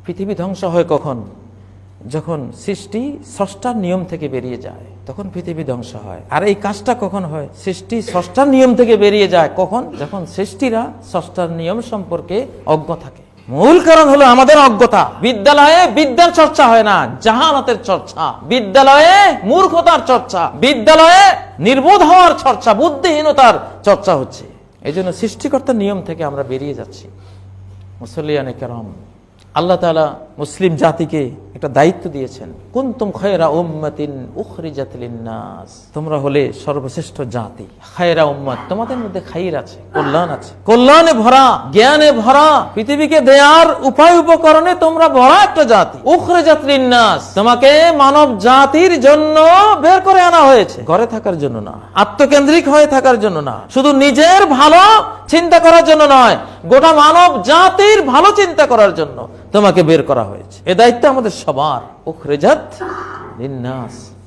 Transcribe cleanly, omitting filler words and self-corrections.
পৃথিবী ধ্বংস হয় কখন? যখন সৃষ্টি স্রষ্টার নিয়ম থেকে বেরিয়ে যায়, তখন পৃথিবী ধ্বংস হয়। আর এই কাজটা কখন হয়? সৃষ্টি স্রষ্টার নিয়ম থেকে বেরিয়ে যায় কখন? যখন সৃষ্টিরা স্রষ্টার নিয়ম সম্পর্কে অজ্ঞ থাকে। মূল কারণ হলো আমাদের অজ্ঞতা। বিদ্যালয়ে বিদ্যার চর্চা হয় না, জাহালাতের চর্চা। বিদ্যালয়ে মূর্খতার চর্চা, বিদ্যালয়ে নির্বোধ হওয়ার চর্চা, বুদ্ধিহীনতার চর্চা হচ্ছে। এই জন্য সৃষ্টিকর্তার নিয়ম থেকে আমরা বেরিয়ে যাচ্ছি। মুসল্লিয়ানে কেরাম, আল্লাহ তাআলা মুসলিম জাতিকে একটা দায়িত্ব দিয়েছেন। কুনতুম খায়রা উম্মাতিন উখরিজাত লিন-নাস, তোমরা হলে সর্বশ্রেষ্ঠ জাতি। খায়রা উম্মাত, তোমাদের মধ্যে খাইর আছে, কল্যাণ আছে, কল্যাণে ভরা, জ্ঞানে ভরা, পৃথিবীকে দেয়ার উপায় উপকরণে তোমরা ভরা একটা জাতি। উখরিজাত লিন-নাস, তোমাকে মানব জাতির জন্য বের করে আনা হয়েছে, ঘরে থাকার জন্য না, আত্মকেন্দ্রিক হয়ে থাকার জন্য না, শুধু নিজের ভালো চিন্তা করার জন্য নয়, গোটা মানব জাতির ভালো চিন্তা করার জন্য তোমাকে বের করা হয়েছে। এ দায়িত্ব আমাদের সবার। উখরিজাত লিন-নাস।